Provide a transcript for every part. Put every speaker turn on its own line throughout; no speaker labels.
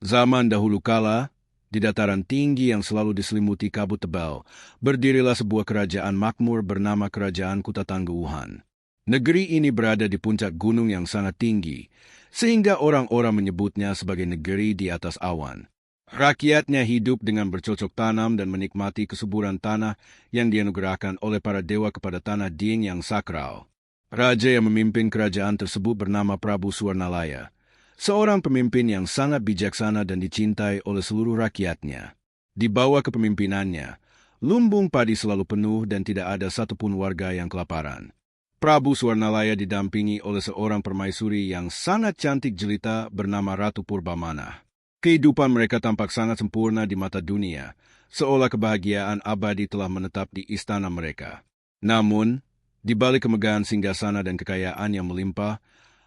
Zaman dahulu kala, di dataran tinggi yang selalu diselimuti kabut tebal, berdirilah sebuah kerajaan makmur bernama Kerajaan Kutatangguhan. Negeri ini berada di puncak gunung yang sangat tinggi, sehingga orang-orang menyebutnya sebagai negeri di atas awan. Rakyatnya hidup dengan bercocok tanam dan menikmati kesuburan tanah yang dianugerahkan oleh para dewa kepada tanah Dieng yang sakral. Raja yang memimpin kerajaan tersebut bernama Prabu Suwarnalaya, seorang pemimpin yang sangat bijaksana dan dicintai oleh seluruh rakyatnya. Di bawah kepemimpinannya, lumbung padi selalu penuh dan tidak ada satupun warga yang kelaparan. Prabu Suwarnalaya didampingi oleh seorang permaisuri yang sangat cantik jelita bernama Ratu Purbamana. Kehidupan mereka tampak sangat sempurna di mata dunia, seolah kebahagiaan abadi telah menetap di istana mereka. Namun, di balik kemegahan singgasana dan kekayaan yang melimpah,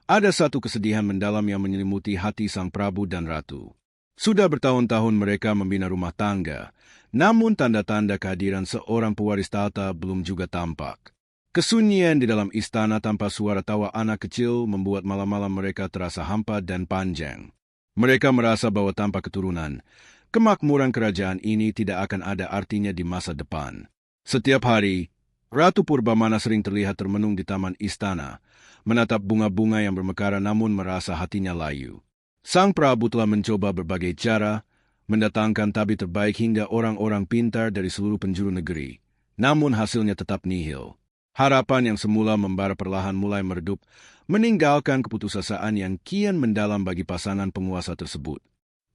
ada satu kesedihan mendalam yang menyelimuti hati sang prabu dan ratu. Sudah bertahun-tahun mereka membina rumah tangga, namun tanda-tanda kehadiran seorang pewaris tahta belum juga tampak. Kesunyian di dalam istana tanpa suara tawa anak kecil membuat malam-malam mereka terasa hampa dan panjang. Mereka merasa bahwa tanpa keturunan, kemakmuran kerajaan ini tidak akan ada artinya di masa depan. Setiap hari, Ratu Purbamana sering terlihat termenung di taman istana, menatap bunga-bunga yang bermekar namun merasa hatinya layu. Sang Prabu telah mencoba berbagai cara, mendatangkan tabib terbaik hingga orang-orang pintar dari seluruh penjuru negeri, namun hasilnya tetap nihil. Harapan yang semula membara perlahan mulai meredup, meninggalkan keputusasaan yang kian mendalam bagi pasangan penguasa tersebut.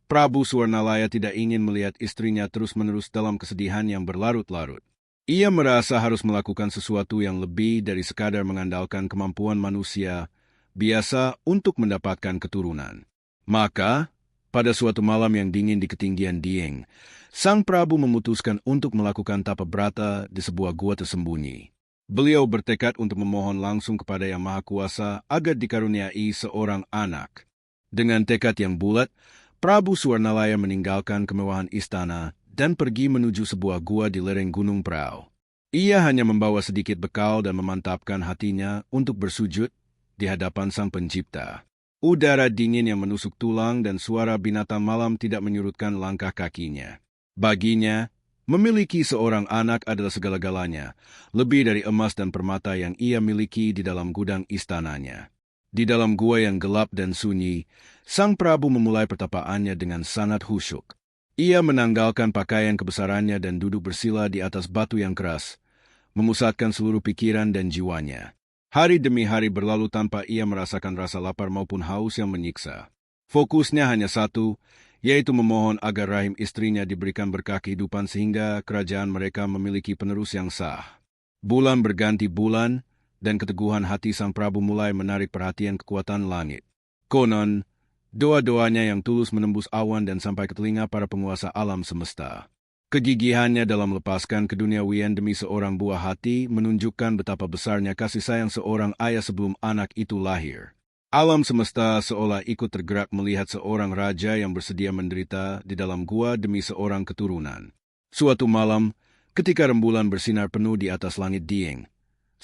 Prabu Suwarnalaya tidak ingin melihat istrinya terus-menerus dalam kesedihan yang berlarut-larut. Ia merasa harus melakukan sesuatu yang lebih dari sekadar mengandalkan kemampuan manusia biasa untuk mendapatkan keturunan. Maka, pada suatu malam yang dingin di ketinggian Dieng, sang Prabu memutuskan untuk melakukan tapa brata di sebuah gua tersembunyi. Beliau bertekad untuk memohon langsung kepada Yang Maha Kuasa agar dikaruniai seorang anak. Dengan tekad yang bulat, Prabu Suwarnalaya meninggalkan kemewahan istana dan pergi menuju sebuah gua di lereng Gunung Prau. Ia hanya membawa sedikit bekal dan memantapkan hatinya untuk bersujud di hadapan Sang Pencipta. Udara dingin yang menusuk tulang dan suara binatang malam tidak menyurutkan langkah kakinya. Baginya, memiliki seorang anak adalah segala-galanya, lebih dari emas dan permata yang ia miliki di dalam gudang istananya. Di dalam gua yang gelap dan sunyi, Sang Prabu memulai pertapaannya dengan sangat khusyuk. Ia menanggalkan pakaian kebesarannya dan duduk bersila di atas batu yang keras, memusatkan seluruh pikiran dan jiwanya. Hari demi hari berlalu tanpa ia merasakan rasa lapar maupun haus yang menyiksa. Fokusnya hanya satu, yaitu memohon agar rahim istrinya diberikan berkah kehidupan sehingga kerajaan mereka memiliki penerus yang sah. Bulan berganti bulan, dan keteguhan hati Sang Prabu mulai menarik perhatian kekuatan langit. Konon, doa-doanya yang tulus menembus awan dan sampai ke telinga para penguasa alam semesta. Kegigihannya dalam melepaskan keduniawian demi seorang buah hati menunjukkan betapa besarnya kasih sayang seorang ayah sebelum anak itu lahir. Alam semesta seolah ikut tergerak melihat seorang raja yang bersedia menderita di dalam gua demi seorang keturunan. Suatu malam, ketika rembulan bersinar penuh di atas langit Dieng,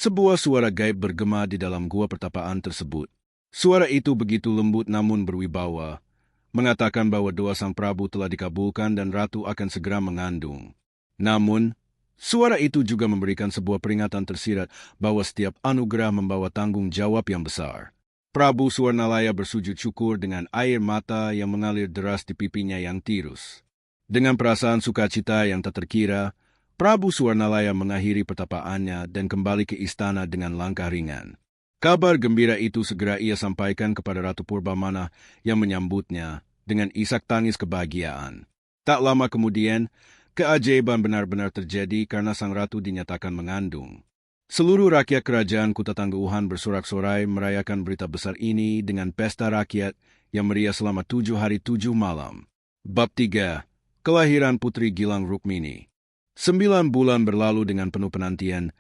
sebuah suara gaib bergema di dalam gua pertapaan tersebut. Suara itu begitu lembut namun berwibawa, mengatakan bahwa doa Sang Prabu telah dikabulkan dan Ratu akan segera mengandung. Namun, suara itu juga memberikan sebuah peringatan tersirat bahwa setiap anugerah membawa tanggung jawab yang besar. Prabu Suwarnalaya bersujud syukur dengan air mata yang mengalir deras di pipinya yang tirus. Dengan perasaan sukacita yang tak terkira, Prabu Suwarnalaya mengakhiri pertapaannya dan kembali ke istana dengan langkah ringan. Kabar gembira itu segera ia sampaikan kepada Ratu Purbamana yang menyambutnya dengan isak tangis kebahagiaan. Tak lama kemudian, keajaiban benar-benar terjadi karena sang ratu dinyatakan mengandung. Seluruh rakyat kerajaan Kutatangguhan bersorak-sorai merayakan berita besar ini dengan pesta rakyat yang meriah selama 7 hari 7 malam. Bab 3. Kelahiran Putri Gilang Rukmini. 9 bulan berlalu dengan penuh penantian,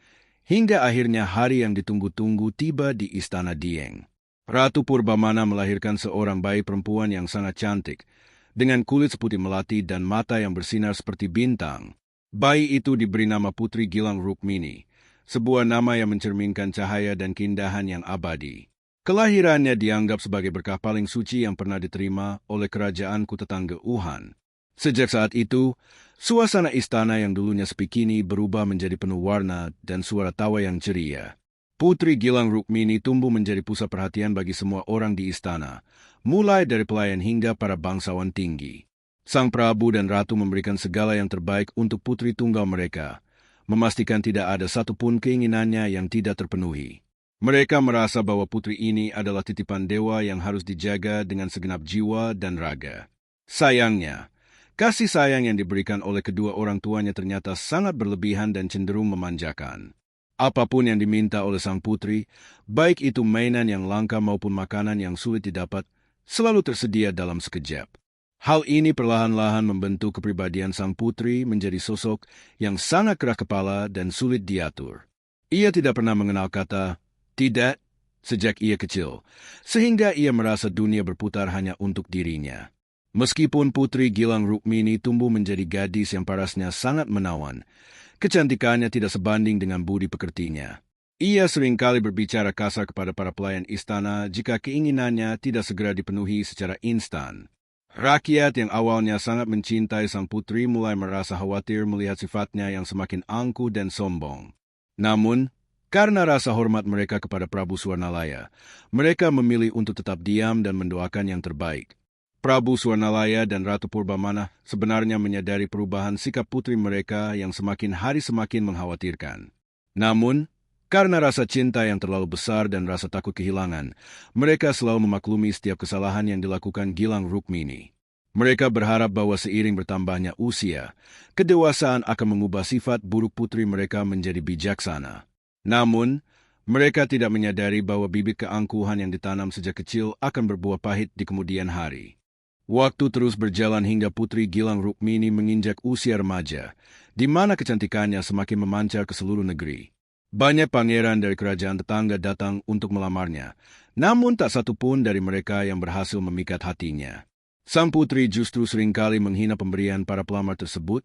hingga akhirnya hari yang ditunggu-tunggu tiba di istana Dieng. Ratu Purbamana melahirkan seorang bayi perempuan yang sangat cantik, dengan kulit seputih melati dan mata yang bersinar seperti bintang. Bayi itu diberi nama Putri Gilang Rukmini, sebuah nama yang mencerminkan cahaya dan keindahan yang abadi. Kelahirannya dianggap sebagai berkah paling suci yang pernah diterima oleh kerajaanku tetangga Wuhan. Sejak saat itu, suasana istana yang dulunya sepi kini berubah menjadi penuh warna dan suara tawa yang ceria. Putri Gilang Rukmini tumbuh menjadi pusat perhatian bagi semua orang di istana, mulai dari pelayan hingga para bangsawan tinggi. Sang Prabu dan Ratu memberikan segala yang terbaik untuk putri tunggal mereka, memastikan tidak ada satupun keinginannya yang tidak terpenuhi. Mereka merasa bahwa putri ini adalah titipan dewa yang harus dijaga dengan segenap jiwa dan raga. Sayangnya, kasih sayang yang diberikan oleh kedua orang tuanya ternyata sangat berlebihan dan cenderung memanjakan. Apapun yang diminta oleh sang putri, baik itu mainan yang langka maupun makanan yang sulit didapat, selalu tersedia dalam sekejap. Hal ini perlahan-lahan membentuk kepribadian sang putri menjadi sosok yang sangat keras kepala dan sulit diatur. Ia tidak pernah mengenal kata tidak sejak ia kecil, sehingga ia merasa dunia berputar hanya untuk dirinya. Meskipun Putri Gilang Rukmini tumbuh menjadi gadis yang parasnya sangat menawan, kecantikannya tidak sebanding dengan budi pekertinya. Ia seringkali berbicara kasar kepada para pelayan istana jika keinginannya tidak segera dipenuhi secara instan. Rakyat yang awalnya sangat mencintai sang putri mulai merasa khawatir melihat sifatnya yang semakin angkuh dan sombong. Namun, karena rasa hormat mereka kepada Prabu Swarnalaya, mereka memilih untuk tetap diam dan mendoakan yang terbaik. Prabu Swarnalaya dan Ratu Purbamana sebenarnya menyadari perubahan sikap putri mereka yang semakin hari semakin mengkhawatirkan. Namun, karena rasa cinta yang terlalu besar dan rasa takut kehilangan, mereka selalu memaklumi setiap kesalahan yang dilakukan Gilang Rukmini. Mereka berharap bahwa seiring bertambahnya usia, kedewasaan akan mengubah sifat buruk putri mereka menjadi bijaksana. Namun, mereka tidak menyadari bahwa bibit keangkuhan yang ditanam sejak kecil akan berbuah pahit di kemudian hari. Waktu terus berjalan hingga Putri Gilang Rukmini menginjak usia remaja, di mana kecantikannya semakin memancar ke seluruh negeri. Banyak pangeran dari kerajaan tetangga datang untuk melamarnya, namun tak satu pun dari mereka yang berhasil memikat hatinya. Sang putri justru seringkali menghina pemberian para pelamar tersebut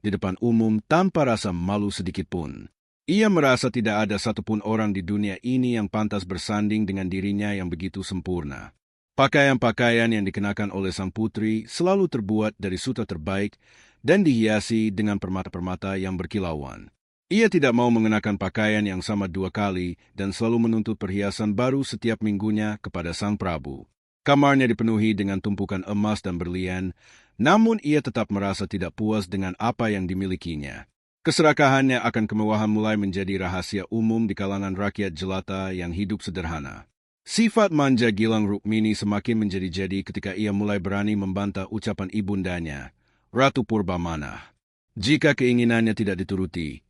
di depan umum tanpa rasa malu sedikitpun. Ia merasa tidak ada satupun orang di dunia ini yang pantas bersanding dengan dirinya yang begitu sempurna. Pakaian-pakaian yang dikenakan oleh sang putri selalu terbuat dari sutra terbaik dan dihiasi dengan permata-permata yang berkilauan. Ia tidak mau mengenakan pakaian yang sama dua kali dan selalu menuntut perhiasan baru setiap minggunya kepada sang Prabu. Kamarnya dipenuhi dengan tumpukan emas dan berlian, namun ia tetap merasa tidak puas dengan apa yang dimilikinya. Keserakahannya akan kemewahan mulai menjadi rahasia umum di kalangan rakyat jelata yang hidup sederhana. Sifat manja Gilang Rukmini semakin menjadi-jadi ketika ia mulai berani membantah ucapan ibundanya, Ratu Purbamana. Jika keinginannya tidak dituruti,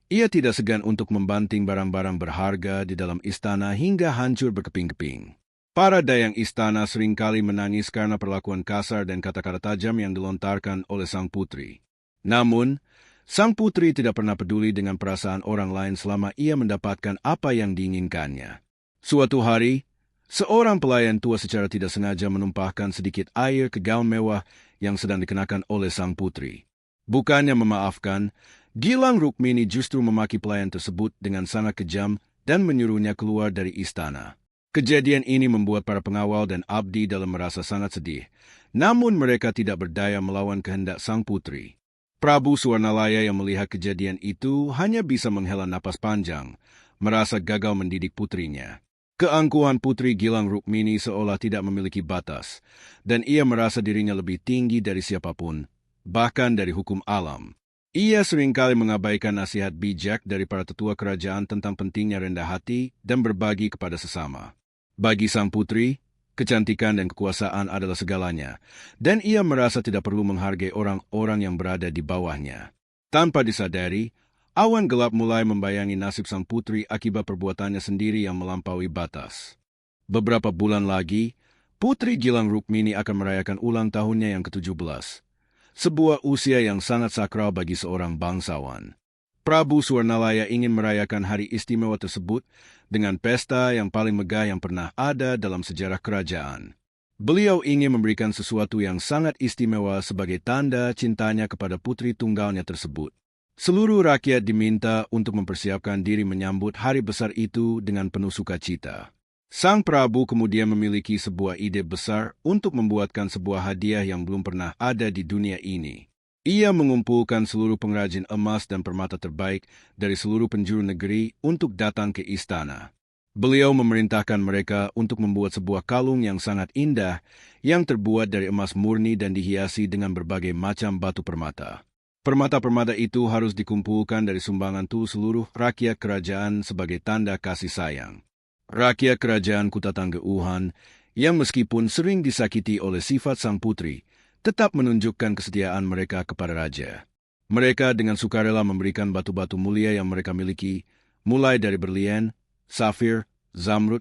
ia tidak segan untuk membanting barang-barang berharga di dalam istana hingga hancur berkeping-keping. Para dayang istana seringkali menangis karena perlakuan kasar dan kata-kata tajam yang dilontarkan oleh sang putri. Namun, sang putri tidak pernah peduli dengan perasaan orang lain selama ia mendapatkan apa yang diinginkannya. Suatu hari, seorang pelayan tua secara tidak sengaja menumpahkan sedikit air ke gaun mewah yang sedang dikenakan oleh sang putri. Bukannya memaafkan, Gilang Rukmini justru memaki pelayan tersebut dengan sangat kejam dan menyuruhnya keluar dari istana. Kejadian ini membuat para pengawal dan abdi dalam merasa sangat sedih, namun mereka tidak berdaya melawan kehendak sang putri. Prabu Swarnalaya yang melihat kejadian itu hanya bisa menghela napas panjang, merasa gagal mendidik putrinya. Keangkuhan Putri Gilang Rukmini seolah tidak memiliki batas, dan ia merasa dirinya lebih tinggi dari siapapun, bahkan dari hukum alam. Ia seringkali mengabaikan nasihat bijak dari para tetua kerajaan tentang pentingnya rendah hati dan berbagi kepada sesama. Bagi sang putri, kecantikan dan kekuasaan adalah segalanya, dan ia merasa tidak perlu menghargai orang-orang yang berada di bawahnya. Tanpa disadari, awan gelap mulai membayangi nasib sang putri akibat perbuatannya sendiri yang melampaui batas. Beberapa bulan lagi, Putri Gilang Rukmini akan merayakan ulang tahunnya yang ke-17, sebuah usia yang sangat sakral bagi seorang bangsawan. Prabu Swarnalaya ingin merayakan hari istimewa tersebut dengan pesta yang paling megah yang pernah ada dalam sejarah kerajaan. Beliau ingin memberikan sesuatu yang sangat istimewa sebagai tanda cintanya kepada putri tunggalnya tersebut. Seluruh rakyat diminta untuk mempersiapkan diri menyambut hari besar itu dengan penuh sukacita. Sang Prabu kemudian memiliki sebuah ide besar untuk membuatkan sebuah hadiah yang belum pernah ada di dunia ini. Ia mengumpulkan seluruh pengrajin emas dan permata terbaik dari seluruh penjuru negeri untuk datang ke istana. Beliau memerintahkan mereka untuk membuat sebuah kalung yang sangat indah yang terbuat dari emas murni dan dihiasi dengan berbagai macam batu permata. Permata-permata itu harus dikumpulkan dari sumbangan seluruh rakyat kerajaan sebagai tanda kasih sayang. Rakyat kerajaan Kutatangguhan yang meskipun sering disakiti oleh sifat sang putri, tetap menunjukkan kesetiaan mereka kepada raja. Mereka dengan sukarela memberikan batu-batu mulia yang mereka miliki, mulai dari berlian, safir, zamrud,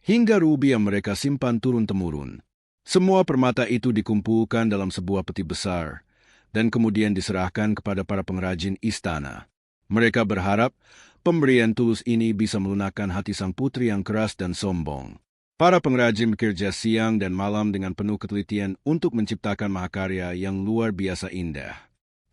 hingga rubi yang mereka simpan turun-temurun. Semua permata itu dikumpulkan dalam sebuah peti besar, dan kemudian diserahkan kepada para pengrajin istana. Mereka berharap pemberian tulus ini bisa melunakkan hati sang putri yang keras dan sombong. Para pengrajin bekerja siang dan malam dengan penuh ketelitian untuk menciptakan mahakarya yang luar biasa indah.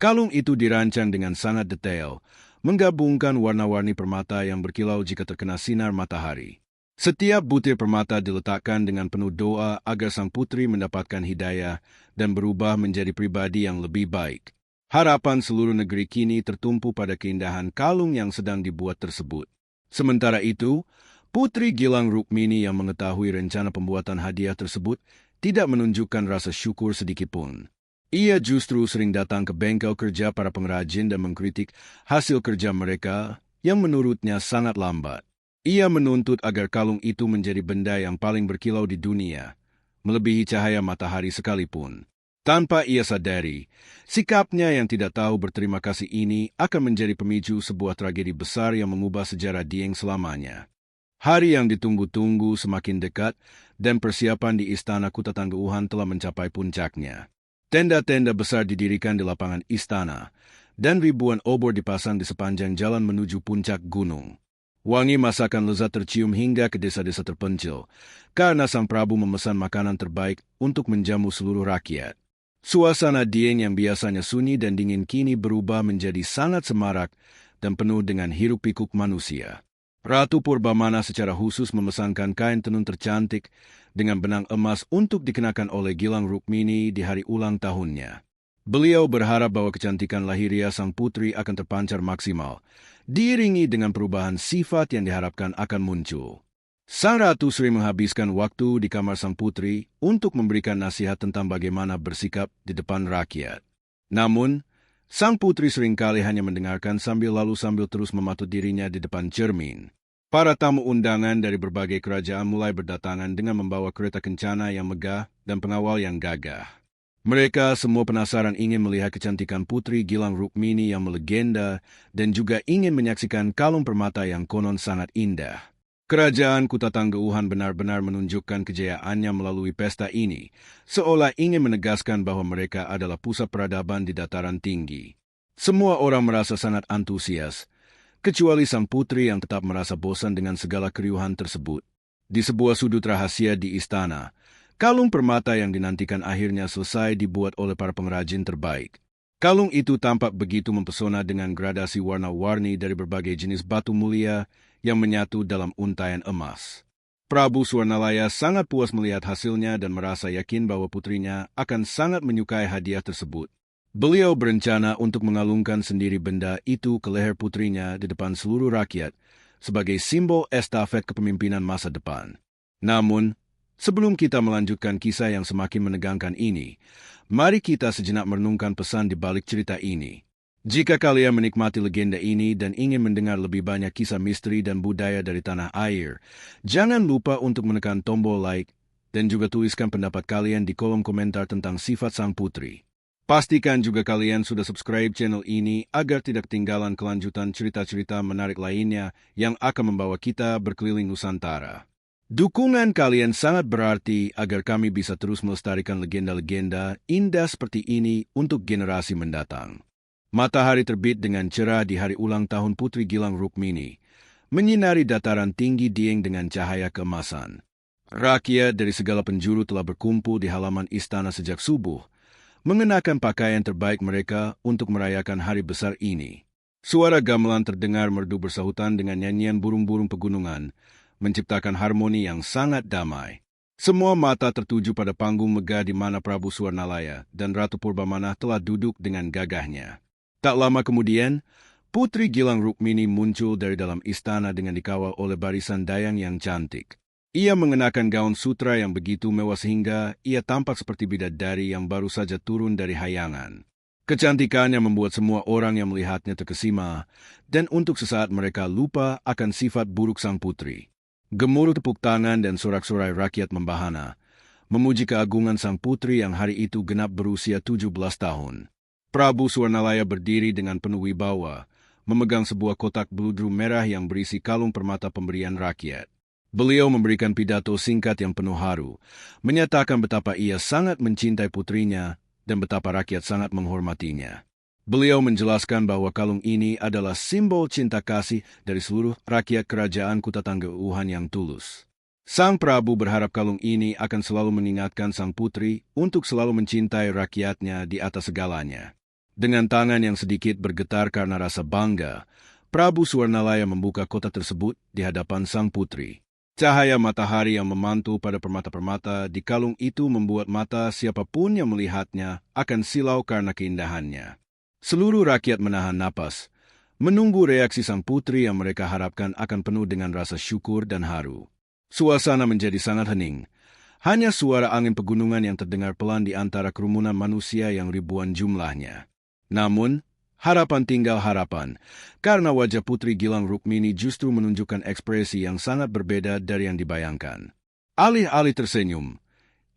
Kalung itu dirancang dengan sangat detail, menggabungkan warna-warni permata yang berkilau jika terkena sinar matahari. Setiap butir permata diletakkan dengan penuh doa agar sang putri mendapatkan hidayah dan berubah menjadi pribadi yang lebih baik. Harapan seluruh negeri kini tertumpu pada keindahan kalung yang sedang dibuat tersebut. Sementara itu, Putri Gilang Rukmini yang mengetahui rencana pembuatan hadiah tersebut tidak menunjukkan rasa syukur sedikitpun. Ia justru sering datang ke bengkel kerja para pengrajin dan mengkritik hasil kerja mereka yang menurutnya sangat lambat. Ia menuntut agar kalung itu menjadi benda yang paling berkilau di dunia, melebihi cahaya matahari sekalipun. Tanpa ia sadari, sikapnya yang tidak tahu berterima kasih ini akan menjadi pemicu sebuah tragedi besar yang mengubah sejarah Dieng selamanya. Hari yang ditunggu-tunggu semakin dekat dan persiapan di Istana Kutatangguhan telah mencapai puncaknya. Tenda-tenda besar didirikan di lapangan istana, dan ribuan obor dipasang di sepanjang jalan menuju puncak gunung. Wangi masakan lezat tercium hingga ke desa-desa terpencil, karena sang Prabu memesan makanan terbaik untuk menjamu seluruh rakyat. Suasana Dieng yang biasanya sunyi dan dingin kini berubah menjadi sangat semarak dan penuh dengan hiruk-pikuk manusia. Ratu Purbamana secara khusus memesankan kain tenun tercantik dengan benang emas untuk dikenakan oleh Gilang Rukmini di hari ulang tahunnya. Beliau berharap bahwa kecantikan lahiriah sang putri akan terpancar maksimal, diiringi dengan perubahan sifat yang diharapkan akan muncul. Sang ratu sering menghabiskan waktu di kamar sang putri untuk memberikan nasihat tentang bagaimana bersikap di depan rakyat. Namun, sang putri seringkali hanya mendengarkan sambil terus mematut dirinya di depan cermin. Para tamu undangan dari berbagai kerajaan mulai berdatangan dengan membawa kereta kencana yang megah dan pengawal yang gagah. Mereka semua penasaran ingin melihat kecantikan Putri Gilang Rukmini yang melegenda dan juga ingin menyaksikan kalung permata yang konon sangat indah. Kerajaan Kutatangguhan benar-benar menunjukkan kejayaannya melalui pesta ini, seolah ingin menegaskan bahwa mereka adalah pusat peradaban di dataran tinggi. Semua orang merasa sangat antusias, kecuali sang putri yang tetap merasa bosan dengan segala keriuhan tersebut. Di sebuah sudut rahasia di istana, kalung permata yang dinantikan akhirnya selesai dibuat oleh para pengrajin terbaik. Kalung itu tampak begitu mempesona dengan gradasi warna-warni dari berbagai jenis batu mulia yang menyatu dalam untaian emas. Prabu Swarnalaya sangat puas melihat hasilnya dan merasa yakin bahwa putrinya akan sangat menyukai hadiah tersebut. Beliau berencana untuk mengalungkan sendiri benda itu ke leher putrinya di depan seluruh rakyat sebagai simbol estafet kepemimpinan masa depan. Namun, sebelum kita melanjutkan kisah yang semakin menegangkan ini, mari kita sejenak merenungkan pesan di balik cerita ini. Jika kalian menikmati legenda ini dan ingin mendengar lebih banyak kisah misteri dan budaya dari tanah air, jangan lupa untuk menekan tombol like dan juga tuliskan pendapat kalian di kolom komentar tentang sifat sang putri. Pastikan juga kalian sudah subscribe channel ini agar tidak ketinggalan kelanjutan cerita-cerita menarik lainnya yang akan membawa kita berkeliling Nusantara. Dukungan kalian sangat berarti agar kami bisa terus melestarikan legenda-legenda indah seperti ini untuk generasi mendatang. Matahari terbit dengan cerah di hari ulang tahun Putri Gilang Rukmini, menyinari dataran tinggi Dieng dengan cahaya keemasan. Rakyat dari segala penjuru telah berkumpul di halaman istana sejak subuh, mengenakan pakaian terbaik mereka untuk merayakan hari besar ini. Suara gamelan terdengar merdu bersahutan dengan nyanyian burung-burung pegunungan, menciptakan harmoni yang sangat damai. Semua mata tertuju pada panggung megah di mana Prabu Suwarnalaya dan Ratu Purbamana telah duduk dengan gagahnya. Tak lama kemudian, Putri Gilang Rukmini muncul dari dalam istana dengan dikawal oleh barisan dayang yang cantik. Ia mengenakan gaun sutra yang begitu mewah sehingga ia tampak seperti bidadari yang baru saja turun dari hayangan. Kecantikannya membuat semua orang yang melihatnya terkesima, dan untuk sesaat mereka lupa akan sifat buruk sang putri. Gemuruh tepuk tangan dan sorak-sorai rakyat membahana, memuji keagungan sang putri yang hari itu genap berusia 17 tahun. Prabu Suwarnalaya berdiri dengan penuh wibawa, memegang sebuah kotak beludru merah yang berisi kalung permata pemberian rakyat. Beliau memberikan pidato singkat yang penuh haru, menyatakan betapa ia sangat mencintai putrinya dan betapa rakyat sangat menghormatinya. Beliau menjelaskan bahwa kalung ini adalah simbol cinta kasih dari seluruh rakyat kerajaan Kutatangguuhan yang tulus. Sang Prabu berharap kalung ini akan selalu mengingatkan sang putri untuk selalu mencintai rakyatnya di atas segalanya. Dengan tangan yang sedikit bergetar karena rasa bangga, Prabu Suwarnalaya membuka kotak tersebut di hadapan sang putri. Cahaya matahari yang memantul pada permata-permata di kalung itu membuat mata siapapun yang melihatnya akan silau karena keindahannya. Seluruh rakyat menahan napas, menunggu reaksi sang putri yang mereka harapkan akan penuh dengan rasa syukur dan haru. Suasana menjadi sangat hening. Hanya suara angin pegunungan yang terdengar pelan di antara kerumunan manusia yang ribuan jumlahnya. Namun, harapan tinggal harapan, karena wajah Putri Gilang Rukmini justru menunjukkan ekspresi yang sangat berbeda dari yang dibayangkan. Alih-alih tersenyum,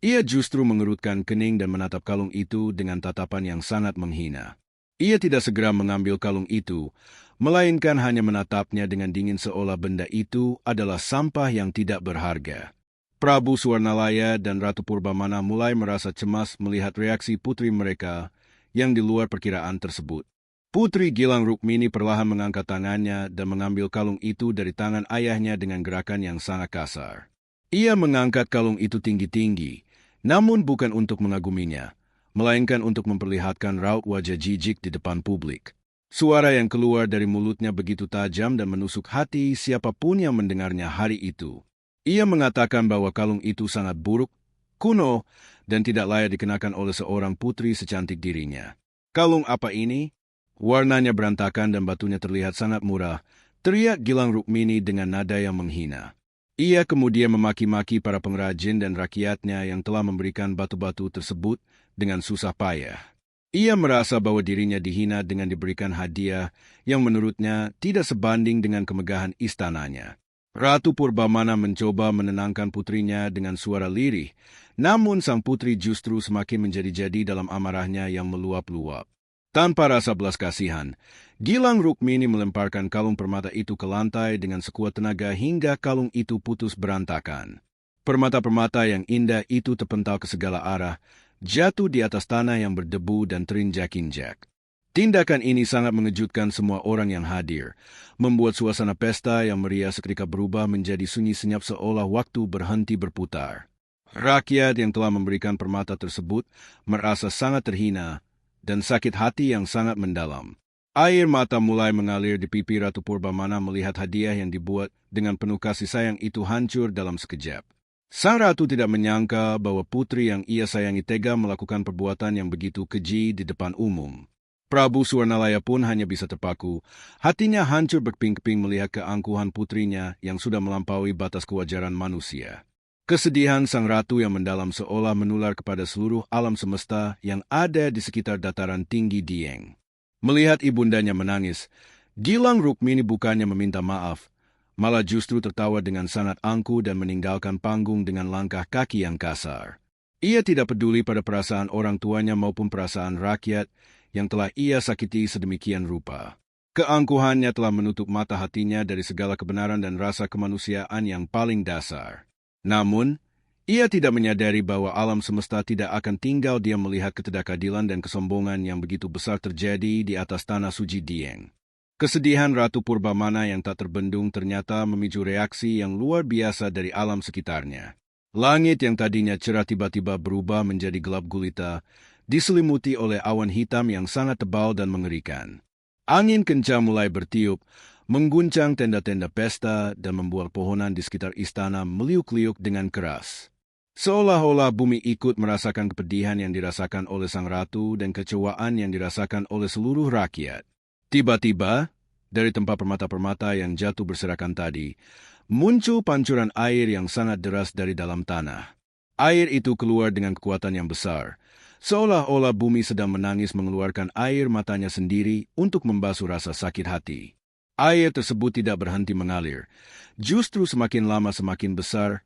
ia justru mengerutkan kening dan menatap kalung itu dengan tatapan yang sangat menghina. Ia tidak segera mengambil kalung itu, melainkan hanya menatapnya dengan dingin seolah benda itu adalah sampah yang tidak berharga. Prabu Suwarnalaya dan Ratu Purbamana mulai merasa cemas melihat reaksi putri mereka yang di luar perkiraan tersebut. Putri Gilang Rukmini perlahan mengangkat tangannya dan mengambil kalung itu dari tangan ayahnya dengan gerakan yang sangat kasar. Ia mengangkat kalung itu tinggi-tinggi, namun bukan untuk mengaguminya, melainkan untuk memperlihatkan raut wajah jijik di depan publik. Suara yang keluar dari mulutnya begitu tajam dan menusuk hati siapapun yang mendengarnya hari itu. Ia mengatakan bahwa kalung itu sangat buruk, kuno, dan tidak layak dikenakan oleh seorang putri secantik dirinya. Kalung apa ini? Warnanya berantakan dan batunya terlihat sangat murah, teriak Gilang Rukmini dengan nada yang menghina. Ia kemudian memaki-maki para pengrajin dan rakyatnya yang telah memberikan batu-batu tersebut dengan susah payah. Ia merasa bahwa dirinya dihina dengan diberikan hadiah yang menurutnya tidak sebanding dengan kemegahan istananya. Ratu Purbamana mencoba menenangkan putrinya dengan suara lirih, namun sang putri justru semakin menjadi-jadi dalam amarahnya yang meluap-luap. Tanpa rasa belas kasihan, Gilang Rukmini melemparkan kalung permata itu ke lantai dengan sekuat tenaga hingga kalung itu putus berantakan. Permata-permata yang indah itu terpental ke segala arah, jatuh di atas tanah yang berdebu dan terinjak-injak. Tindakan ini sangat mengejutkan semua orang yang hadir, membuat suasana pesta yang meriah seketika berubah menjadi sunyi senyap seolah waktu berhenti berputar. Rakyat yang telah memberikan permata tersebut merasa sangat terhina dan sakit hati yang sangat mendalam. Air mata mulai mengalir di pipi Ratu Purbamana melihat hadiah yang dibuat dengan penuh kasih sayang itu hancur dalam sekejap. Sang ratu tidak menyangka bahwa putri yang ia sayangi tega melakukan perbuatan yang begitu keji di depan umum. Prabu Suwarnalaya pun hanya bisa terpaku. Hatinya hancur berkeping-keping melihat keangkuhan putrinya yang sudah melampaui batas kewajaran manusia. Kesedihan sang ratu yang mendalam seolah menular kepada seluruh alam semesta yang ada di sekitar dataran tinggi Dieng. Melihat ibundanya menangis, Gilang Rukmini bukannya meminta maaf, malah justru tertawa dengan sangat angkuh dan meninggalkan panggung dengan langkah kaki yang kasar. Ia tidak peduli pada perasaan orang tuanya maupun perasaan rakyat yang telah ia sakiti sedemikian rupa. Keangkuhannya telah menutup mata hatinya dari segala kebenaran dan rasa kemanusiaan yang paling dasar. Namun, ia tidak menyadari bahwa alam semesta tidak akan tinggal diam melihat ketidakadilan dan kesombongan yang begitu besar terjadi di atas tanah suci Dieng. Kesedihan Ratu Purbamana yang tak terbendung ternyata memicu reaksi yang luar biasa dari alam sekitarnya. Langit yang tadinya cerah tiba-tiba berubah menjadi gelap gulita, diselimuti oleh awan hitam yang sangat tebal dan mengerikan. Angin kencang mulai bertiup, mengguncang tenda-tenda pesta dan membuat pohonan di sekitar istana meliuk-liuk dengan keras. Seolah-olah bumi ikut merasakan kepedihan yang dirasakan oleh sang ratu dan kecewaan yang dirasakan oleh seluruh rakyat. Tiba-tiba, dari tempat permata-permata yang jatuh berserakan tadi, muncul pancuran air yang sangat deras dari dalam tanah. Air itu keluar dengan kekuatan yang besar, seolah-olah bumi sedang menangis mengeluarkan air matanya sendiri untuk membasuh rasa sakit hati. Air tersebut tidak berhenti mengalir, justru semakin lama semakin besar,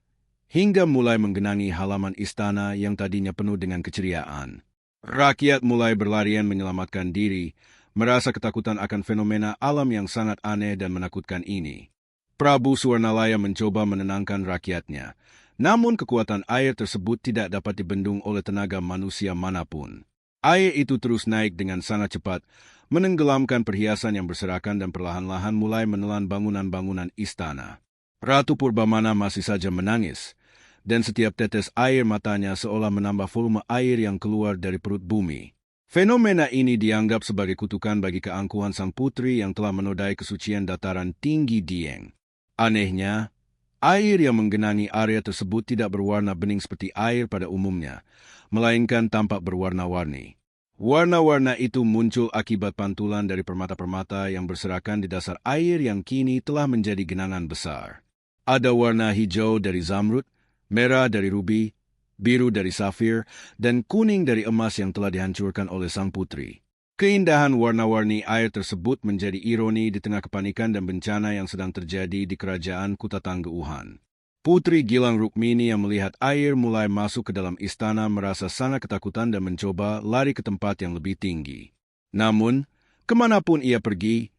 hingga mulai menggenangi halaman istana yang tadinya penuh dengan keceriaan. Rakyat mulai berlarian menyelamatkan diri, merasa ketakutan akan fenomena alam yang sangat aneh dan menakutkan ini. Prabu Suwarnalaya mencoba menenangkan rakyatnya, namun kekuatan air tersebut tidak dapat dibendung oleh tenaga manusia manapun. Air itu terus naik dengan sangat cepat, menenggelamkan perhiasan yang berserakan dan perlahan-lahan mulai menelan bangunan-bangunan istana. Ratu Purbamana masih saja menangis, dan setiap tetes air matanya seolah menambah volume air yang keluar dari perut bumi. Fenomena ini dianggap sebagai kutukan bagi keangkuhan sang putri yang telah menodai kesucian dataran tinggi Dieng. Anehnya, air yang menggenangi area tersebut tidak berwarna bening seperti air pada umumnya, melainkan tampak berwarna-warni. Warna-warna itu muncul akibat pantulan dari permata-permata yang berserakan di dasar air yang kini telah menjadi genangan besar. Ada warna hijau dari zamrud, merah dari rubi, biru dari safir, dan kuning dari emas yang telah dihancurkan oleh sang putri. Keindahan warna-warni air tersebut menjadi ironi di tengah kepanikan dan bencana yang sedang terjadi di kerajaan Kutatangguhan. Putri Gilang Rukmini yang melihat air mulai masuk ke dalam istana merasa sangat ketakutan dan mencoba lari ke tempat yang lebih tinggi. Namun, kemanapun ia pergi,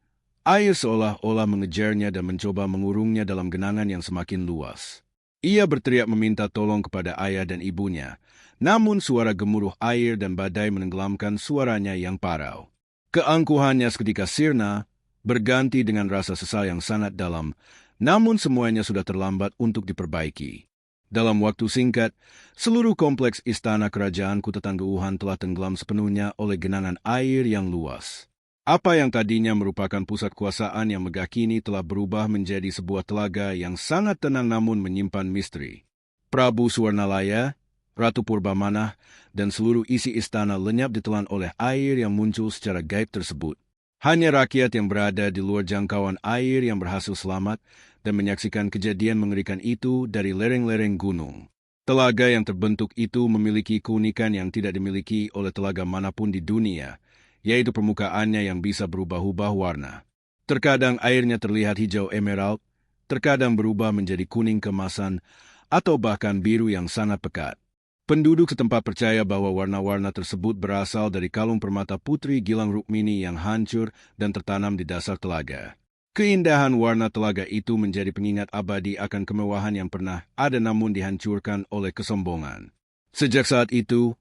air seolah-olah mengejarnya dan mencoba mengurungnya dalam genangan yang semakin luas. Ia berteriak meminta tolong kepada ayah dan ibunya, namun suara gemuruh air dan badai menenggelamkan suaranya yang parau. Keangkuhannya seketika sirna, berganti dengan rasa sesal yang sangat dalam, namun semuanya sudah terlambat untuk diperbaiki. Dalam waktu singkat, seluruh kompleks istana kerajaan Kutatangguhan telah tenggelam sepenuhnya oleh genangan air yang luas. Apa yang tadinya merupakan pusat kuasaan yang megah kini telah berubah menjadi sebuah telaga yang sangat tenang namun menyimpan misteri. Prabu Suwarnalaya, Ratu Purbamana, dan seluruh isi istana lenyap ditelan oleh air yang muncul secara gaib tersebut. Hanya rakyat yang berada di luar jangkauan air yang berhasil selamat dan menyaksikan kejadian mengerikan itu dari lereng-lereng gunung. Telaga yang terbentuk itu memiliki keunikan yang tidak dimiliki oleh telaga manapun di dunia, yaitu permukaannya yang bisa berubah-ubah warna. Terkadang airnya terlihat hijau emerald, terkadang berubah menjadi kuning keemasan, atau bahkan biru yang sangat pekat. Penduduk setempat percaya bahwa warna-warna tersebut berasal dari kalung permata Putri Gilang Rukmini yang hancur dan tertanam di dasar telaga. Keindahan warna telaga itu menjadi pengingat abadi akan kemewahan yang pernah ada namun dihancurkan oleh kesombongan. Sejak saat itu,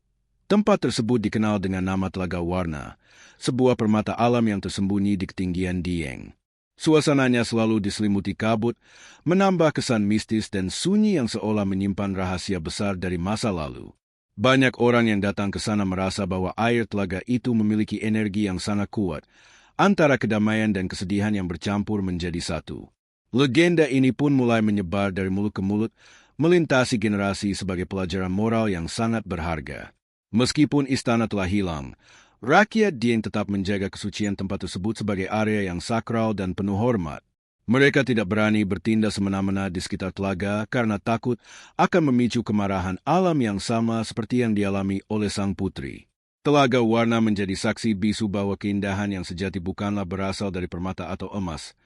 tempat tersebut dikenal dengan nama Telaga Warna, sebuah permata alam yang tersembunyi di ketinggian Dieng. Suasananya selalu diselimuti kabut, menambah kesan mistis dan sunyi yang seolah menyimpan rahasia besar dari masa lalu. Banyak orang yang datang ke sana merasa bahwa air telaga itu memiliki energi yang sangat kuat, antara kedamaian dan kesedihan yang bercampur menjadi satu. Legenda ini pun mulai menyebar dari mulut ke mulut, melintasi generasi sebagai pelajaran moral yang sangat berharga. Meskipun istana telah hilang, rakyat Dieng tetap menjaga kesucian tempat tersebut sebagai area yang sakral dan penuh hormat. Mereka tidak berani bertindak semena-mena di sekitar telaga karena takut akan memicu kemarahan alam yang sama seperti yang dialami oleh sang putri. Telaga Warna menjadi saksi bisu bahwa keindahan yang sejati bukanlah berasal dari permata atau emas,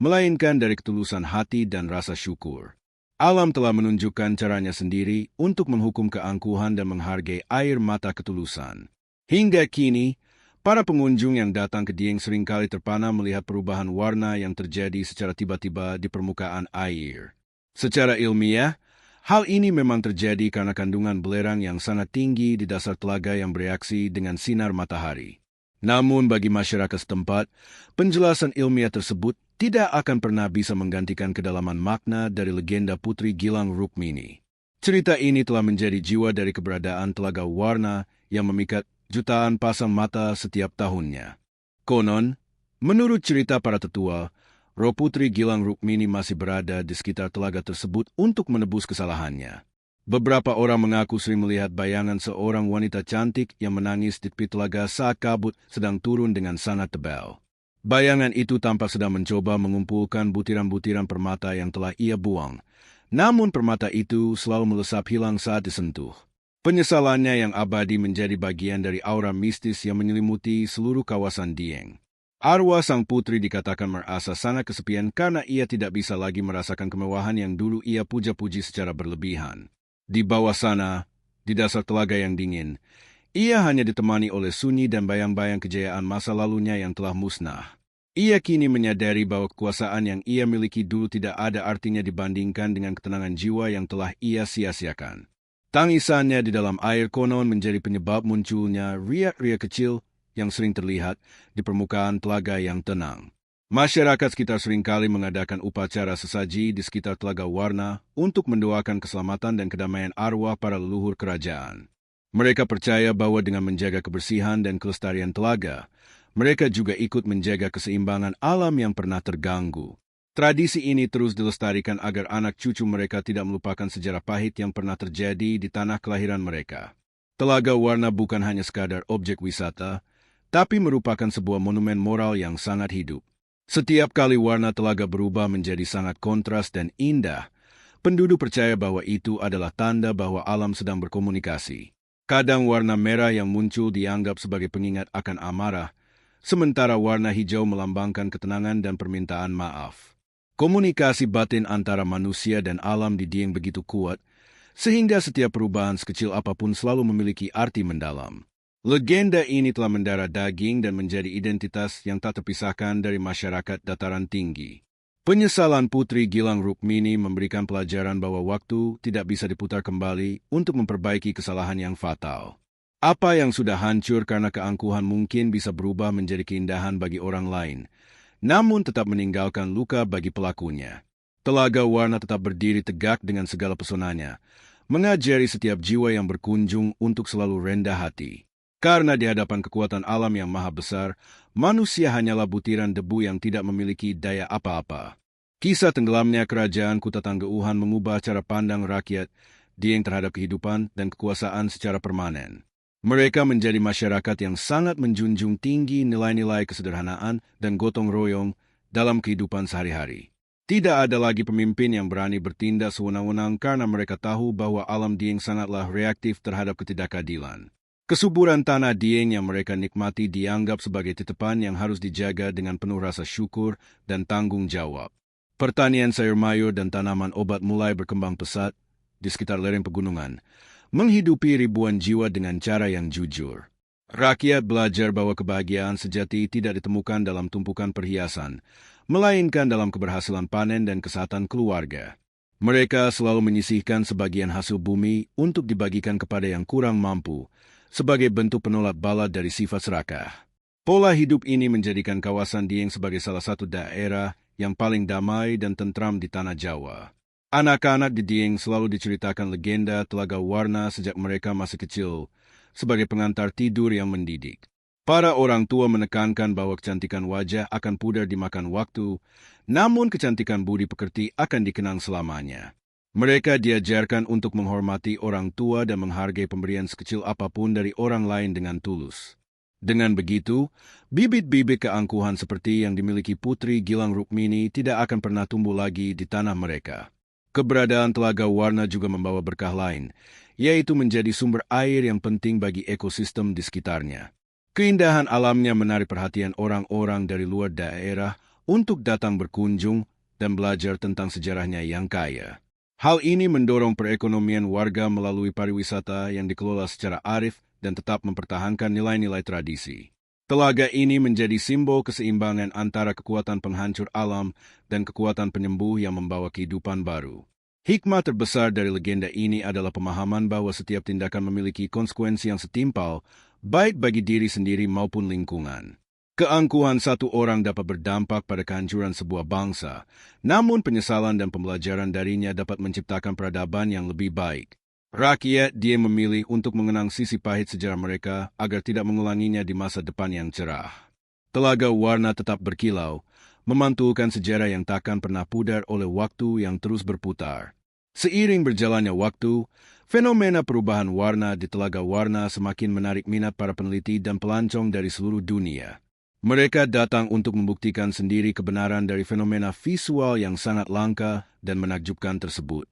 melainkan dari ketulusan hati dan rasa syukur. Alam telah menunjukkan caranya sendiri untuk menghukum keangkuhan dan menghargai air mata ketulusan. Hingga kini, para pengunjung yang datang ke Dieng seringkali terpana melihat perubahan warna yang terjadi secara tiba-tiba di permukaan air. Secara ilmiah, hal ini memang terjadi karena kandungan belerang yang sangat tinggi di dasar telaga yang bereaksi dengan sinar matahari. Namun bagi masyarakat setempat, penjelasan ilmiah tersebut tidak akan pernah bisa menggantikan kedalaman makna dari legenda Putri Gilang Rukmini. Cerita ini telah menjadi jiwa dari keberadaan Telaga Warna yang memikat jutaan pasang mata setiap tahunnya. Konon, menurut cerita para tetua, Roh Putri Gilang Rukmini masih berada di sekitar telaga tersebut untuk menebus kesalahannya. Beberapa orang mengaku sering melihat bayangan seorang wanita cantik yang menangis di tepi telaga saat kabut sedang turun dengan sangat tebal. Bayangan itu tampak sedang mencoba mengumpulkan butiran-butiran permata yang telah ia buang. Namun permata itu selalu melesap hilang saat disentuh. Penyesalannya yang abadi menjadi bagian dari aura mistis yang menyelimuti seluruh kawasan Dieng. Arwah sang putri dikatakan merasa sangat kesepian karena ia tidak bisa lagi merasakan kemewahan yang dulu ia puja-puji secara berlebihan. Di bawah sana, di dasar telaga yang dingin, ia hanya ditemani oleh sunyi dan bayang-bayang kejayaan masa lalunya yang telah musnah. Ia kini menyadari bahwa kekuasaan yang ia miliki dulu tidak ada artinya dibandingkan dengan ketenangan jiwa yang telah ia sia-siakan. Tangisannya di dalam air konon menjadi penyebab munculnya riak-riak kecil yang sering terlihat di permukaan telaga yang tenang. Masyarakat sekitar seringkali mengadakan upacara sesaji di sekitar Telaga Warna untuk mendoakan keselamatan dan kedamaian arwah para leluhur kerajaan. Mereka percaya bahwa dengan menjaga kebersihan dan kelestarian telaga, mereka juga ikut menjaga keseimbangan alam yang pernah terganggu. Tradisi ini terus dilestarikan agar anak cucu mereka tidak melupakan sejarah pahit yang pernah terjadi di tanah kelahiran mereka. Telaga Warna bukan hanya sekadar objek wisata, tapi merupakan sebuah monumen moral yang sangat hidup. Setiap kali warna telaga berubah menjadi sangat kontras dan indah, penduduk percaya bahwa itu adalah tanda bahwa alam sedang berkomunikasi. Kadang warna merah yang muncul dianggap sebagai pengingat akan amarah, sementara warna hijau melambangkan ketenangan dan permintaan maaf. Komunikasi batin antara manusia dan alam di Dieng begitu kuat, sehingga setiap perubahan sekecil apapun selalu memiliki arti mendalam. Legenda ini telah mendarah daging dan menjadi identitas yang tak terpisahkan dari masyarakat dataran tinggi. Penyesalan Putri Gilang Rukmini memberikan pelajaran bahwa waktu tidak bisa diputar kembali untuk memperbaiki kesalahan yang fatal. Apa yang sudah hancur karena keangkuhan mungkin bisa berubah menjadi keindahan bagi orang lain, namun tetap meninggalkan luka bagi pelakunya. Telaga Warna tetap berdiri tegak dengan segala pesonanya, mengajari setiap jiwa yang berkunjung untuk selalu rendah hati. Karena di hadapan kekuatan alam yang maha besar, manusia hanyalah butiran debu yang tidak memiliki daya apa-apa. Kisah tenggelamnya kerajaan Kutatangguuhan mengubah cara pandang rakyat Dieng terhadap kehidupan dan kekuasaan secara permanen. Mereka menjadi masyarakat yang sangat menjunjung tinggi nilai-nilai kesederhanaan dan gotong royong dalam kehidupan sehari-hari. Tidak ada lagi pemimpin yang berani bertindak sewenang-wenang karena mereka tahu bahwa alam Dieng sangatlah reaktif terhadap ketidakadilan. Kesuburan tanah Dieng yang mereka nikmati dianggap sebagai titipan yang harus dijaga dengan penuh rasa syukur dan tanggung jawab. Pertanian sayur mayur dan tanaman obat mulai berkembang pesat di sekitar lereng pegunungan, menghidupi ribuan jiwa dengan cara yang jujur. Rakyat belajar bahwa kebahagiaan sejati tidak ditemukan dalam tumpukan perhiasan, melainkan dalam keberhasilan panen dan kesehatan keluarga. Mereka selalu menyisihkan sebagian hasil bumi untuk dibagikan kepada yang kurang mampu, sebagai bentuk penolak bala dari sifat serakah. Pola hidup ini menjadikan kawasan Dieng sebagai salah satu daerah yang paling damai dan tentram di tanah Jawa. Anak-anak di Dieng selalu diceritakan legenda Telaga Warna sejak mereka masih kecil, sebagai pengantar tidur yang mendidik. Para orang tua menekankan bahwa kecantikan wajah akan pudar dimakan waktu, namun kecantikan budi pekerti akan dikenang selamanya. Mereka diajarkan untuk menghormati orang tua dan menghargai pemberian sekecil apapun dari orang lain dengan tulus. Dengan begitu, bibit-bibit keangkuhan seperti yang dimiliki Putri Gilang Rukmini tidak akan pernah tumbuh lagi di tanah mereka. Keberadaan Telaga Warna juga membawa berkah lain, yaitu menjadi sumber air yang penting bagi ekosistem di sekitarnya. Keindahan alamnya menarik perhatian orang-orang dari luar daerah untuk datang berkunjung dan belajar tentang sejarahnya yang kaya. Hal ini mendorong perekonomian warga melalui pariwisata yang dikelola secara arif dan tetap mempertahankan nilai-nilai tradisi. Telaga ini menjadi simbol keseimbangan antara kekuatan penghancur alam dan kekuatan penyembuh yang membawa kehidupan baru. Hikmah terbesar dari legenda ini adalah pemahaman bahwa setiap tindakan memiliki konsekuensi yang setimpal, baik bagi diri sendiri maupun lingkungan. Keangkuhan satu orang dapat berdampak pada kehancuran sebuah bangsa, namun penyesalan dan pembelajaran darinya dapat menciptakan peradaban yang lebih baik. Rakyat Dieng memilih untuk mengenang sisi pahit sejarah mereka agar tidak mengulanginya di masa depan yang cerah. Telaga Warna tetap berkilau, memantulkan sejarah yang takkan pernah pudar oleh waktu yang terus berputar. Seiring berjalannya waktu, fenomena perubahan warna di Telaga Warna semakin menarik minat para peneliti dan pelancong dari seluruh dunia. Mereka datang untuk membuktikan sendiri kebenaran dari fenomena visual yang sangat langka dan menakjubkan tersebut.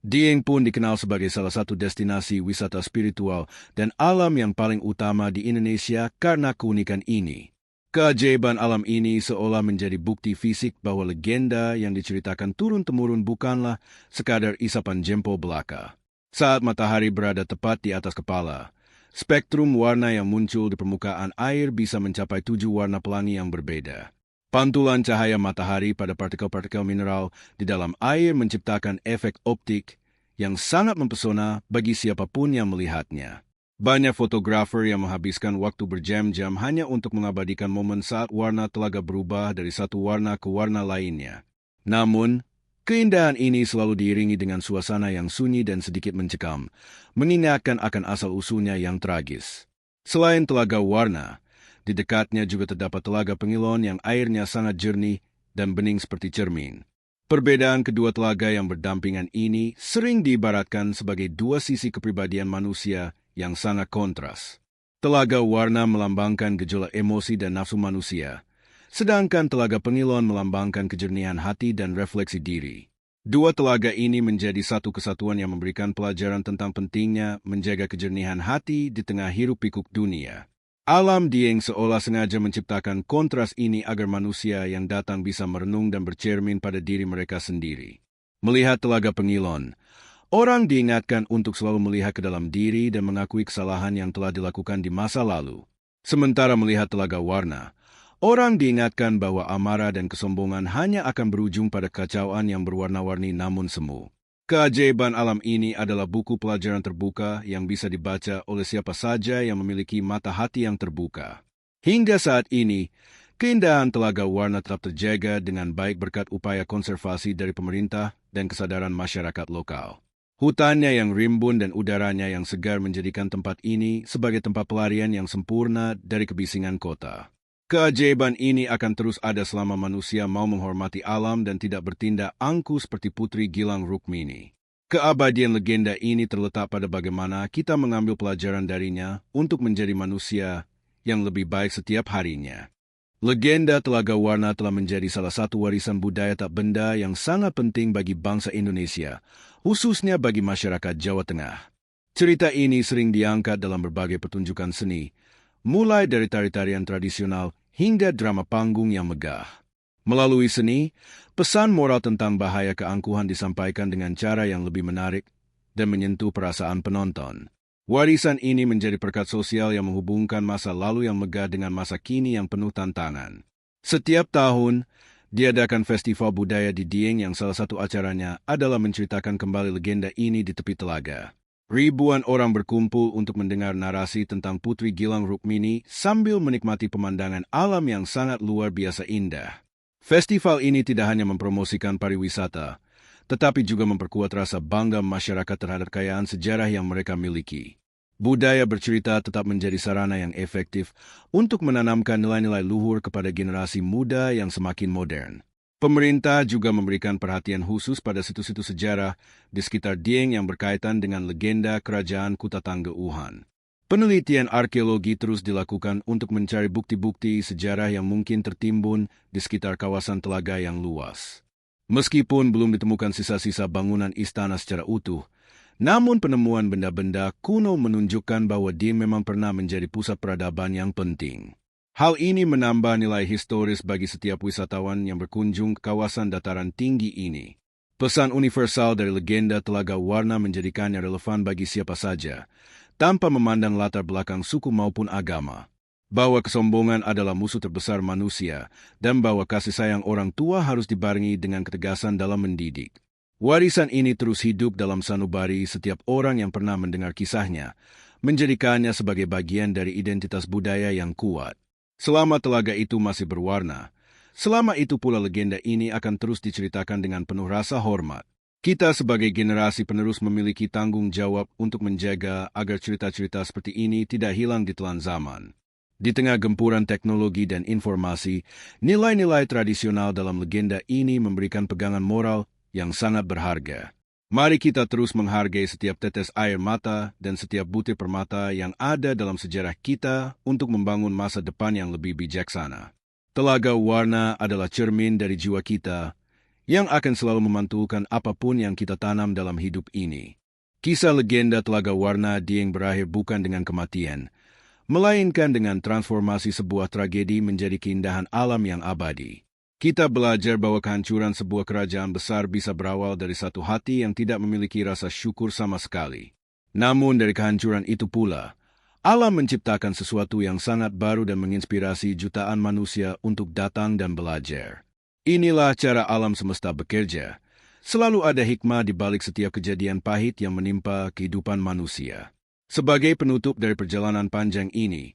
Dieng pun dikenal sebagai salah satu destinasi wisata spiritual dan alam yang paling utama di Indonesia karena keunikan ini. Keajaiban alam ini seolah menjadi bukti fisik bahwa legenda yang diceritakan turun-temurun bukanlah sekadar isapan jempol belaka. Saat matahari berada tepat di atas kepala, spektrum warna yang muncul di permukaan air bisa mencapai 7 warna pelangi yang berbeda. Pantulan cahaya matahari pada partikel-partikel mineral di dalam air menciptakan efek optik yang sangat mempesona bagi siapapun yang melihatnya. Banyak fotografer yang menghabiskan waktu berjam-jam hanya untuk mengabadikan momen saat warna telaga berubah dari satu warna ke warna lainnya. Namun, keindahan ini selalu diiringi dengan suasana yang sunyi dan sedikit mencekam, mengingatkan akan asal-usulnya yang tragis. Selain telaga warna, di dekatnya juga terdapat telaga Pengilon yang airnya sangat jernih dan bening seperti cermin. Perbedaan kedua telaga yang berdampingan ini sering diibaratkan sebagai dua sisi kepribadian manusia yang sangat kontras. Telaga warna melambangkan gejolak emosi dan nafsu manusia, sedangkan telaga Pengilon melambangkan kejernihan hati dan refleksi diri. Dua telaga ini menjadi satu kesatuan yang memberikan pelajaran tentang pentingnya menjaga kejernihan hati di tengah hiruk-pikuk dunia. Alam Dieng seolah sengaja menciptakan kontras ini agar manusia yang datang bisa merenung dan bercermin pada diri mereka sendiri. Melihat telaga Pengilon, orang diingatkan untuk selalu melihat ke dalam diri dan mengakui kesalahan yang telah dilakukan di masa lalu. Sementara melihat telaga warna, orang diingatkan bahwa amarah dan kesombongan hanya akan berujung pada kekacauan yang berwarna-warni namun semu. Keajaiban alam ini adalah buku pelajaran terbuka yang bisa dibaca oleh siapa saja yang memiliki mata hati yang terbuka. Hingga saat ini, keindahan telaga warna tetap terjaga dengan baik berkat upaya konservasi dari pemerintah dan kesadaran masyarakat lokal. Hutannya yang rimbun dan udaranya yang segar menjadikan tempat ini sebagai tempat pelarian yang sempurna dari kebisingan kota. Keajaiban ini akan terus ada selama manusia mau menghormati alam dan tidak bertindak angkuh seperti Putri Gilang Rukmini. Keabadian legenda ini terletak pada bagaimana kita mengambil pelajaran darinya untuk menjadi manusia yang lebih baik setiap harinya. Legenda Telaga Warna telah menjadi salah satu warisan budaya tak benda yang sangat penting bagi bangsa Indonesia, khususnya bagi masyarakat Jawa Tengah. Cerita ini sering diangkat dalam berbagai pertunjukan seni, mulai dari tari-tarian tradisional hingga drama panggung yang megah. Melalui seni, pesan moral tentang bahaya keangkuhan disampaikan dengan cara yang lebih menarik dan menyentuh perasaan penonton. Warisan ini menjadi perekat sosial yang menghubungkan masa lalu yang megah dengan masa kini yang penuh tantangan. Setiap tahun, diadakan festival budaya di Dieng yang salah satu acaranya adalah menceritakan kembali legenda ini di tepi telaga. Ribuan orang berkumpul untuk mendengar narasi tentang Putri Gilang Rukmini sambil menikmati pemandangan alam yang sangat luar biasa indah. Festival ini tidak hanya mempromosikan pariwisata, tetapi juga memperkuat rasa bangga masyarakat terhadap kekayaan sejarah yang mereka miliki. Budaya bercerita tetap menjadi sarana yang efektif untuk menanamkan nilai-nilai luhur kepada generasi muda yang semakin modern. Pemerintah juga memberikan perhatian khusus pada situs-situs sejarah di sekitar Dieng yang berkaitan dengan legenda kerajaan Kutatangguuhan. Penelitian arkeologi terus dilakukan untuk mencari bukti-bukti sejarah yang mungkin tertimbun di sekitar kawasan telaga yang luas. Meskipun belum ditemukan sisa-sisa bangunan istana secara utuh, namun penemuan benda-benda kuno menunjukkan bahwa Dieng memang pernah menjadi pusat peradaban yang penting. Hal ini menambah nilai historis bagi setiap wisatawan yang berkunjung ke kawasan dataran tinggi ini. Pesan universal dari legenda Telaga Warna menjadikannya relevan bagi siapa saja, tanpa memandang latar belakang suku maupun agama. Bahwa kesombongan adalah musuh terbesar manusia, dan bahwa kasih sayang orang tua harus dibarengi dengan ketegasan dalam mendidik. Warisan ini terus hidup dalam sanubari setiap orang yang pernah mendengar kisahnya, menjadikannya sebagai bagian dari identitas budaya yang kuat. Selama telaga itu masih berwarna, selama itu pula legenda ini akan terus diceritakan dengan penuh rasa hormat. Kita sebagai generasi penerus memiliki tanggung jawab untuk menjaga agar cerita-cerita seperti ini tidak hilang di telan zaman. Di tengah gempuran teknologi dan informasi, nilai-nilai tradisional dalam legenda ini memberikan pegangan moral yang sangat berharga. Mari kita terus menghargai setiap tetes air mata dan setiap butir permata yang ada dalam sejarah kita untuk membangun masa depan yang lebih bijaksana. Telaga Warna adalah cermin dari jiwa kita yang akan selalu memantulkan apapun yang kita tanam dalam hidup ini. Kisah legenda Telaga Warna Dieng berakhir bukan dengan kematian, melainkan dengan transformasi sebuah tragedi menjadi keindahan alam yang abadi. Kita belajar bahwa kehancuran sebuah kerajaan besar bisa berawal dari satu hati yang tidak memiliki rasa syukur sama sekali. Namun dari kehancuran itu pula, alam menciptakan sesuatu yang sangat baru dan menginspirasi jutaan manusia untuk datang dan belajar. Inilah cara alam semesta bekerja. Selalu ada hikmah di balik setiap kejadian pahit yang menimpa kehidupan manusia. Sebagai penutup dari perjalanan panjang ini,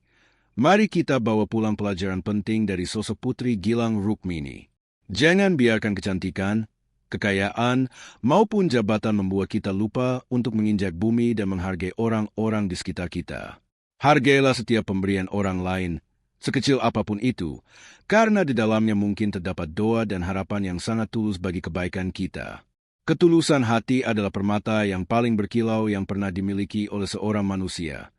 mari kita bawa pulang pelajaran penting dari sosok Putri Gilang Rukmini. Jangan biarkan kecantikan, kekayaan, maupun jabatan membuat kita lupa untuk menginjak bumi dan menghargai orang-orang di sekitar kita. Hargailah setiap pemberian orang lain, sekecil apapun itu, karena di dalamnya mungkin terdapat doa dan harapan yang sangat tulus bagi kebaikan kita. Ketulusan hati adalah permata yang paling berkilau yang pernah dimiliki oleh seorang manusia,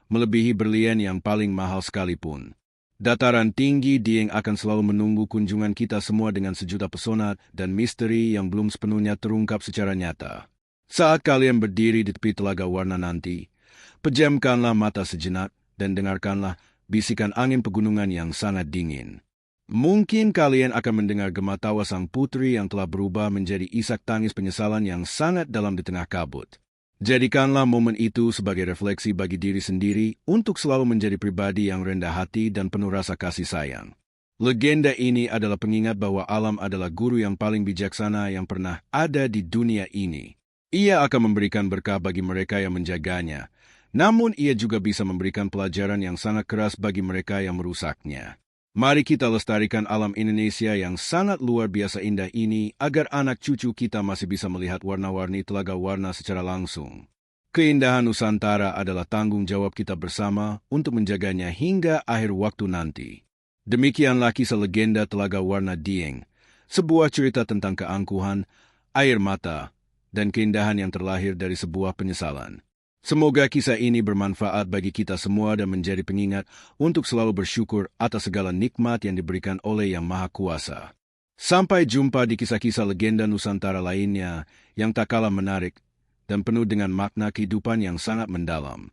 melebihi berlian yang paling mahal sekalipun. Dataran tinggi Dieng akan selalu menunggu kunjungan kita semua dengan sejuta pesona dan misteri yang belum sepenuhnya terungkap secara nyata. Saat kalian berdiri di tepi Telaga Warna nanti, pejamkanlah mata sejenak dan dengarkanlah bisikan angin pegunungan yang sangat dingin. Mungkin kalian akan mendengar gema tawa sang putri yang telah berubah menjadi isak tangis penyesalan yang sangat dalam di tengah kabut. Jadikanlah momen itu sebagai refleksi bagi diri sendiri untuk selalu menjadi pribadi yang rendah hati dan penuh rasa kasih sayang. Legenda ini adalah pengingat bahwa alam adalah guru yang paling bijaksana yang pernah ada di dunia ini. Ia akan memberikan berkah bagi mereka yang menjaganya, namun ia juga bisa memberikan pelajaran yang sangat keras bagi mereka yang merusaknya. Mari kita lestarikan alam Indonesia yang sangat luar biasa indah ini agar anak cucu kita masih bisa melihat warna-warni Telaga Warna secara langsung. Keindahan Nusantara adalah tanggung jawab kita bersama untuk menjaganya hingga akhir waktu nanti. Demikianlah kisah legenda Telaga Warna Dieng, sebuah cerita tentang keangkuhan, air mata, dan keindahan yang terlahir dari sebuah penyesalan. Semoga kisah ini bermanfaat bagi kita semua dan menjadi pengingat untuk selalu bersyukur atas segala nikmat yang diberikan oleh Yang Maha Kuasa. Sampai jumpa di kisah-kisah legenda Nusantara lainnya yang tak kalah menarik dan penuh dengan makna kehidupan yang sangat mendalam.